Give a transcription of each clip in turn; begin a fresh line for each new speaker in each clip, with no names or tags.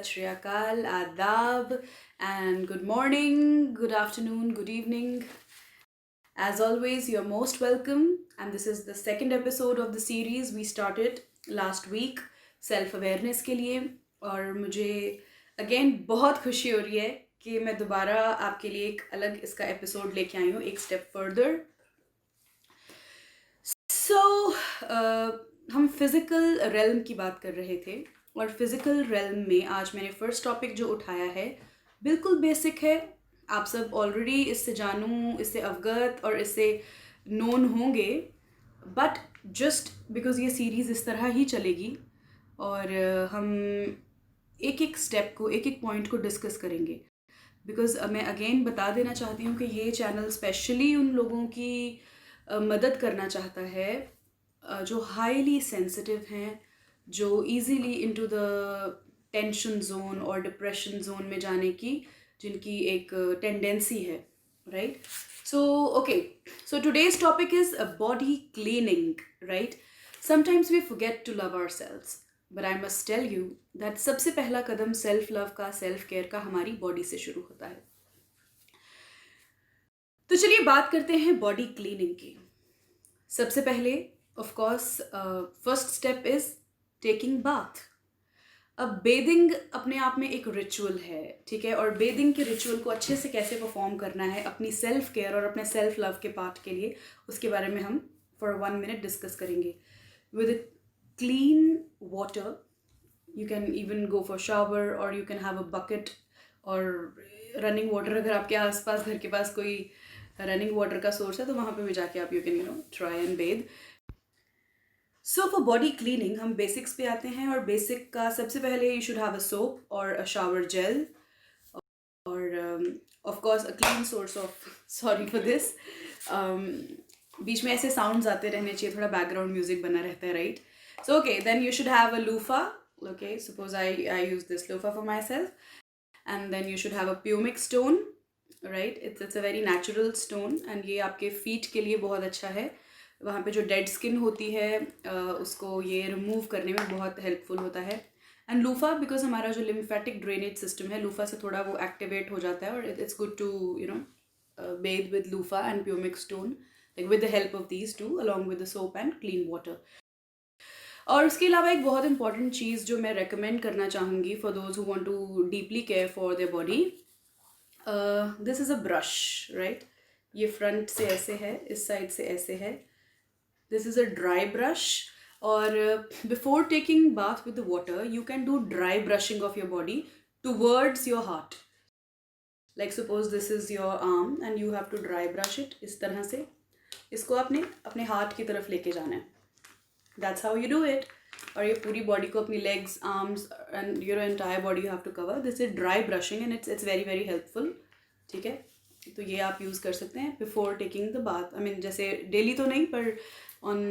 Shri Akal, Adab, and good morning, good afternoon, good evening. As always, you're most welcome, and this is the second episode of the series we started last week, self awareness के लिए. और मुझे again बहुत खुशी हो रही है कि मैं दोबारा आपके लिए एक अलग इसका एपिसोड लेके आई हूँ, एक स्टेप फर्दर. हम फिजिकल रेल्म की बात कर रहे थे, और फिजिकल रेल्म में आज मैंने फर्स्ट टॉपिक जो उठाया है बिल्कुल बेसिक है. आप सब ऑलरेडी इससे जानू, इससे अवगत और इससे नोन होंगे, बट जस्ट बिकॉज ये सीरीज़ इस तरह ही चलेगी और हम एक एक स्टेप को, एक एक पॉइंट को डिस्कस करेंगे. बिकॉज मैं अगेन बता देना चाहती हूँ कि ये चैनल स्पेशली उन लोगों की मदद करना चाहता है जो हाईली सेंसिटिव हैं, जो easily into the tension zone और डिप्रेशन जोन में जाने की जिनकी एक टेंडेंसी है, right. So okay, so today's topic is body cleaning, right. Sometimes we forget to love ourselves, but I must tell you that सबसे पहला कदम सेल्फ लव का, सेल्फ केयर का हमारी बॉडी से शुरू होता है. तो चलिए बात करते हैं बॉडी क्लीनिंग की. सबसे पहले of course first step is taking bath. अब बेदिंग अपने आप में एक रिचुअल है, ठीक है, और बेदिंग के रिचुअल को अच्छे से कैसे परफॉर्म करना है अपनी सेल्फ केयर और अपने सेल्फ लव के पार्ट के लिए, उसके बारे में हम फॉर 1 मिनट डिस्कस करेंगे. With clean water, you can even go for shower or you can have a bucket or running water. अगर आपके आसपास घर के पास कोई रनिंग वाटर का सोर्स है तो वहाँ पे भी जाके आप you can try and bathe. So for body cleaning हम बेसिक्स पे आते हैं, और बेसिक का सबसे पहले you should have a soap or a shower gel और of course a clean source of sorry for this बीच में ऐसे साउंड्स आते रहने चाहिए, थोड़ा बैकग्राउंड म्यूजिक बना रहता है, right. So okay, then you should have a loofah. Okay, suppose I use this loofah for myself, and then you should have a pumic stone, right. It's a very natural stone and ये आपके feet के लिए बहुत अच्छा है. वहाँ पे जो डेड स्किन होती है उसको ये रिमूव करने में बहुत हेल्पफुल होता है. एंड लूफा बिकॉज हमारा जो लिम्फेटिक ड्रेनेज सिस्टम है, लूफा से थोड़ा वो एक्टिवेट हो जाता है, और it's good to bathe with loofah and pumic stone, like with the help of these two along with the soap and clean water. और उसके अलावा एक बहुत इंपॉर्टेंट चीज़ जो मैं रेकमेंड करना चाहूँगी for those who want to deeply care for their body, this is a brush, right. ये फ्रंट से ऐसे है, इस साइड से ऐसे है. This is a dry brush, और before taking bath with the water you can do dry brushing of your body towards your heart. Like suppose this is your arm and you have to dry brush it. इस तरह से इसको आपने अपने heart की तरफ लेके जाना है. That's how you do it. और ये पूरी बॉडी को, अपनी legs, arms and your entire body you have to cover. This is dry brushing and it's very very helpful. ठीक है, तो ये आप यूज़ कर सकते हैं before taking the bath. I mean जैसे डेली तो नहीं, पर on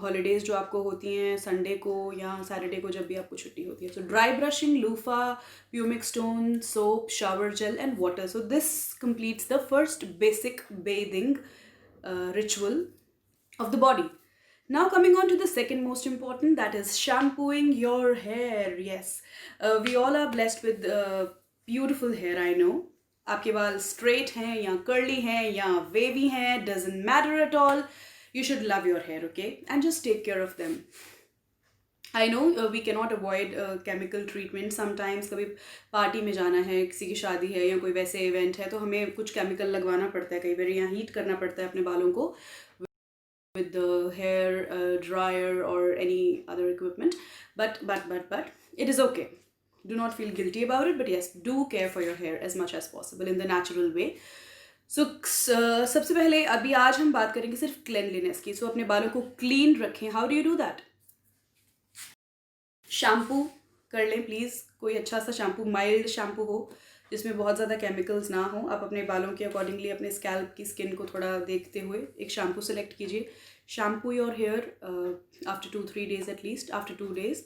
holidays जो आपको होती हैं, संडे को या सैटरडे को जब भी आपको छुट्टी होती है. So dry brushing, loofah, pumic stone, soap, shower gel and water. So this completes the first basic bathing ritual of the body. Now coming on to the second most important, that is shampooing your hair. Yes, we all are blessed with beautiful hair, I know. आपके बाल straight हैं या curly हैं या wavy हैं, doesn't matter at all. You should love your hair, okay, and just take care of them. I know we cannot avoid chemical treatment. Sometimes कभी party में जाना है, किसी की शादी है या कोई वैसे इवेंट है, तो हमें कुछ केमिकल लगवाना पड़ता है, कई बार यहाँ हीट करना पड़ता है अपने बालों को with the hair dryer or any other equipment, but it is okay. Do not feel guilty about it, but yes, do care for your hair as much as possible in the natural way. So सबसे पहले अभी आज हम बात करेंगे सिर्फ cleanliness की. So अपने बालों को clean रखें. How do you do that? Shampoo कर लें प्लीज़, कोई अच्छा सा शैम्पू, माइल्ड शैम्पू हो जिसमें बहुत ज़्यादा केमिकल्स ना हो. आप अपने बालों के अकॉर्डिंगली, अपने स्कैल्प की स्किन को थोड़ा देखते हुए एक शैम्पू सेलेक्ट कीजिए. Shampoo your hair after 2-3 days at least, after 2 days.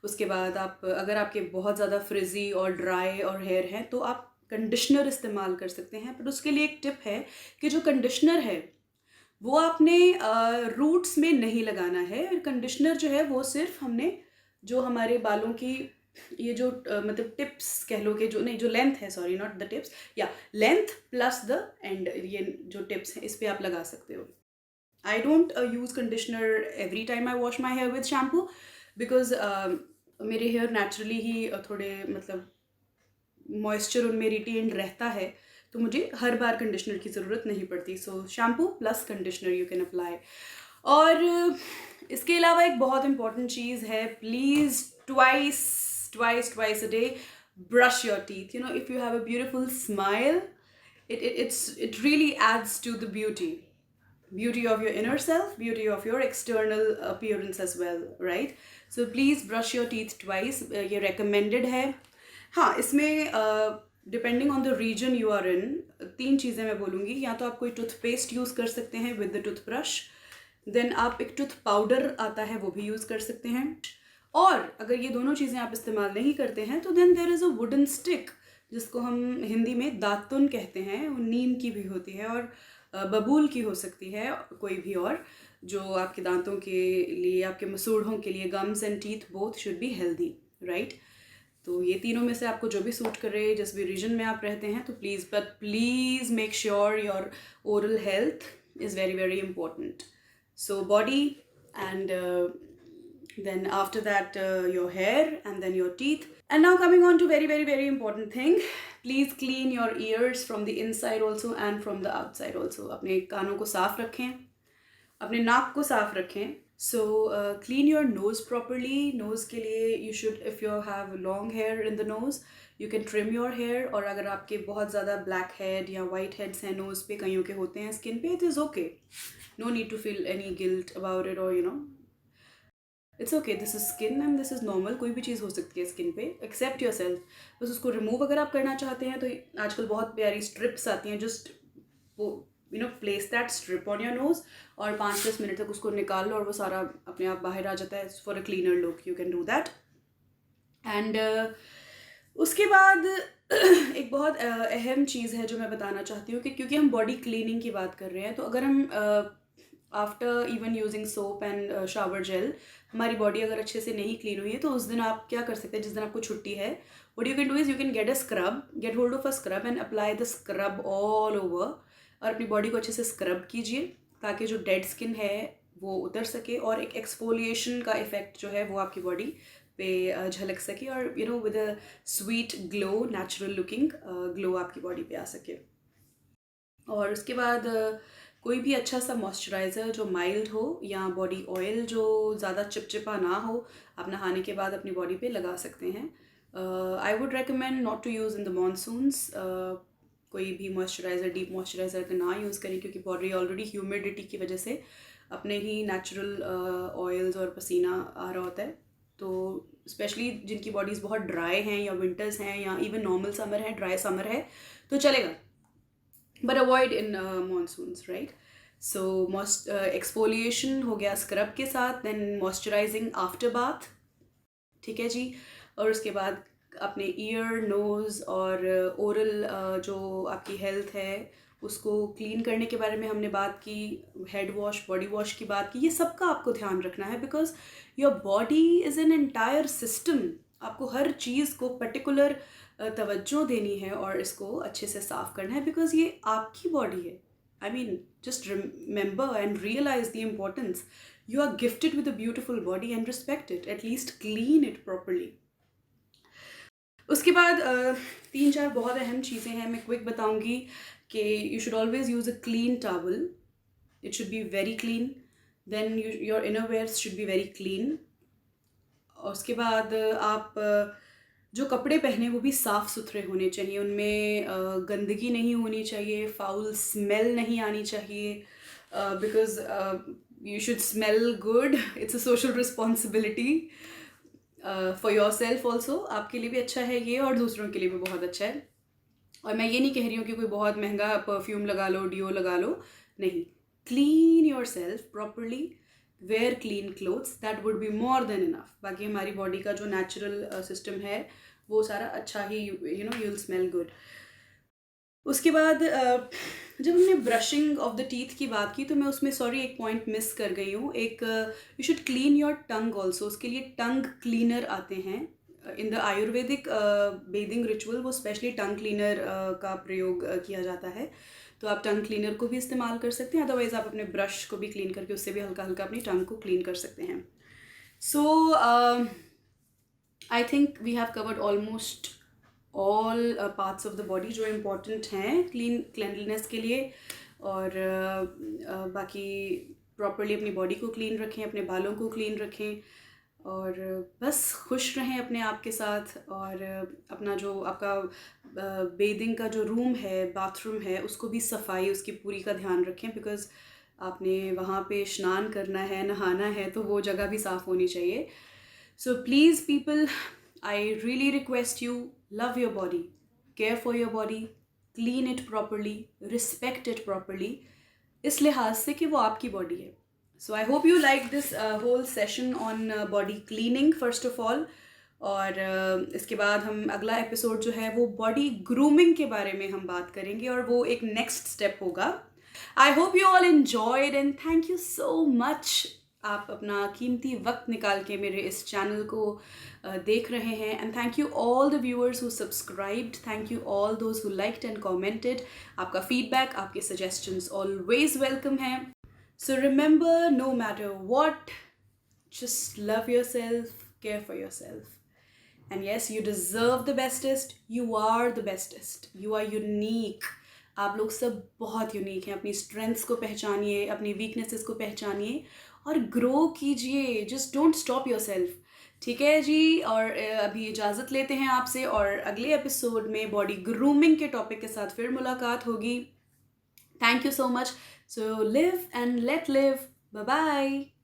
उसके बाद आप, अगर आपके बहुत ज़्यादा फ्रिजी और ड्राई और हेयर हैं तो आप कंडीशनर इस्तेमाल कर सकते हैं. बट उसके लिए एक टिप है कि जो कंडीशनर है वो आपने रूट्स में नहीं लगाना है. कंडीशनर जो है वो सिर्फ हमने जो हमारे बालों की ये जो मतलब टिप्स कह लो कि जो नहीं, जो लेंथ है, सॉरी नॉट द टिप्स, या लेंथ प्लस द एंड, ये जो टिप्स हैं इस पे आप लगा सकते हो. I don't use conditioner every time I wash my here with shampoo, because मेरे हेयर नेचुरली ही थोड़े मतलब मॉइस्चर उनमें रिटेन्ड रहता है, तो मुझे हर बार कंडीशनर की ज़रूरत नहीं पड़ती. So shampoo plus conditioner you can apply. और इसके अलावा एक बहुत इंपॉर्टेंट चीज़ है, please twice a day brush your teeth. You know, if you have a beautiful smile, it really adds to the beauty of your inner self, beauty of your external appearance as well, right? So please brush your teeth twice. ये recommended है. हाँ, इसमें depending on the region you are in, 3 चीज़ें मैं बोलूँगी. या तो आप कोई टूथपेस्ट यूज़ कर सकते हैं विद द टूथब्रश, देन आप एक टूथ पाउडर आता है वो भी यूज़ कर सकते हैं. और अगर ये दोनों चीज़ें आप इस्तेमाल नहीं करते हैं तो then there is a wooden stick, जिसको हम हिंदी में दातुन कहते हैं. वो नीम की भी होती है और बबूल की हो सकती है, कोई भी और, जो आपके दांतों के लिए, आपके मसूड़ों के लिए, gums and teeth both should be healthy, right? तो ये तीनों में से आपको जो भी सूट कर रहे हैं, जिस भी रीजन में आप रहते हैं, तो please make sure your oral health is very very important. So body and then after that your hair, and then your teeth. And now coming on to very important thing, please clean your ears from the inside also and from the outside also. अपने कानों को साफ रखें, अपने नाक को साफ रखें. So clean your nose properly. Nose के लिए you should, if you have long hair in the nose, you can trim your hair. और अगर आपके बहुत ज़्यादा black head या white heads हैं nose पे, कईयों के होते हैं skin पे, it is okay. No need to feel any guilt about it, or you know, it's okay, this is skin and this is normal. कोई भी चीज़ हो सकती है स्किन पे, एक्सेप्ट योर सेल्फ. बस उसको रिमूव अगर आप करना चाहते हैं तो आजकल बहुत प्यारी स्ट्रिप्स आती हैं. जस्ट वो you know place that strip on your nose और 5-10 मिनट तक उसको निकाल लो और वो सारा अपने आप बाहर आ जाता है. For a cleaner look you can do that. And उसके बाद एक बहुत अहम चीज़ है जो मैं बताना चाहती हूँ कि क्योंकि हम बॉडी क्लीनिंग की बात कर रहे हैं, तो अगर हम after even using soap and shower gel हमारी बॉडी अगर अच्छे से नहीं क्लीन हुई है, तो उस दिन आप क्या कर सकते हैं, जिस दिन आपको छुट्टी है, what you can do is you can get hold of a scrub and apply the scrub all over. और अपनी बॉडी को अच्छे से स्क्रब कीजिए ताकि जो डेड स्किन है वो उतर सके और एक एक्सफोलिएशन का इफेक्ट जो है वो आपकी बॉडी पे झलक सके, और you know with a sweet glow, natural looking glow आपकी बॉडी पे आ सके. और उसके बाद कोई भी अच्छा सा मॉइस्चराइज़र जो माइल्ड हो, या बॉडी ऑयल जो ज़्यादा चिपचिपा ना हो, आप नहाने के बाद अपनी बॉडी पे लगा सकते हैं. I would recommend not to use in the monsoons. कोई भी मॉइस्चराइज़र, डीप मॉइस्चराइज़र का ना यूज़ करें, क्योंकि बॉडी ऑलरेडी ह्यूमिडिटी की वजह से अपने ही नेचुरल ऑयल्स और पसीना आ रहा होता है. तो स्पेशली जिनकी बॉडीज़ बहुत ड्राई हैं, या विंटर्स हैं, या इवन नॉर्मल समर है, ड्राई समर है, तो चलेगा, but avoid in monsoons, right? So exfoliation हो गया स्क्रब के साथ, देन मॉइस्चराइजिंग आफ्टर बाथ, ठीक है जी. और उसके बाद अपने ईयर, नोज़ और ओरल जो आपकी हेल्थ है उसको क्लीन करने के बारे में हमने बात की, हेड वॉश, बॉडी वॉश की बात की. ये सब का आपको ध्यान रखना है, because your body is an entire system. आपको हर चीज़ को पर्टिकुलर तवज्जो देनी है और इसको अच्छे से साफ करना है, बिकॉज ये आपकी बॉडी है. I mean, just remember and realise the importance. You are gifted with a beautiful body and respect it. At least clean it properly. उसके बाद 3-4 बहुत अहम चीज़ें हैं, मैं क्विक बताऊंगी कि you should always use a clean towel. It should be very clean. Then your innerwears should be very clean. उसके बाद आप जो कपड़े पहने वो भी साफ़ सुथरे होने चाहिए, उनमें गंदगी नहीं होनी चाहिए, फाउल स्मेल नहीं आनी चाहिए, because you should smell good. It's a social responsibility for your self also. आपके लिए भी अच्छा है ये, और दूसरों के लिए भी बहुत अच्छा है. और मैं ये नहीं कह रही हूँ कि कोई बहुत महंगा परफ्यूम लगा लो, डिओ लगा लो, नहीं. Clean your self properly, where clean clothes, that would be more than enough. बाकी हमारी बॉडी का जो नेचुरल सिस्टम है वो सारा अच्छा ही, you know, you will smell good. उसके बाद जब हमने ब्रशिंग ऑफ द टीथ की बात की, तो मैं उसमें सॉरी एक पॉइंट मिस कर गई हूँ. एक you should clean your tongue also. उसके लिए टंग क्लीनर आते हैं, in the Ayurvedic bathing ritual वो स्पेशली टंग क्लीनर का प्रयोग किया जाता है, तो आप टंग क्लीनर को भी इस्तेमाल कर सकते हैं, अदरवाइज़ आप अपने ब्रश को भी क्लीन करके उससे भी हल्का हल्का अपनी टंग को क्लीन कर सकते हैं. So I think we have covered almost all parts of the body जो इम्पॉर्टेंट हैं क्लेanलीनेस के लिए. और बाकी प्रॉपरली अपनी बॉडी को क्लीन रखें, अपने बालों को क्लीन रखें, और बस खुश रहें अपने आप के साथ. और अपना जो आपका बेदिंग का जो रूम है, बाथरूम है, उसको भी सफाई उसकी पूरी का ध्यान रखें, बिकॉज़ आपने वहाँ पे स्नान करना है, नहाना है, तो वो जगह भी साफ़ होनी चाहिए. So please people, I really request you, love your body, care for your body, clean it properly, respect it properly, इस लिहाज से कि वो आपकी बॉडी है. So I hope you like this whole session on body cleaning first of all. और इसके बाद हम अगला एपिसोड जो है वो बॉडी ग्रूमिंग के बारे में हम बात करेंगे, और वो एक नेक्स्ट स्टेप होगा. I hope you all enjoyed and thank you so much. आप अपना कीमती वक्त निकाल के मेरे इस चैनल को देख रहे हैं. And thank you all the viewers who subscribed, thank you all those who liked and commented. आपका फीडबैक, आपके सजेशंस ऑलवेज वेलकम हैं. So remember, no matter what, just love yourself, care for yourself. And yes, you deserve the bestest. You are the bestest. You are unique. आप लोग सब बहुत unique हैं. अपनी strengths को पहचानिए, अपनी वीकनेसेस को पहचानिए और ग्रो कीजिए. Just don't stop your self. ठीक है जी. और अभी इजाज़त लेते हैं आपसे, और अगले एपिसोड में बॉडी ग्रूमिंग के टॉपिक के साथ फिर मुलाकात होगी. Thank you so much. So live and let live. Bye bye.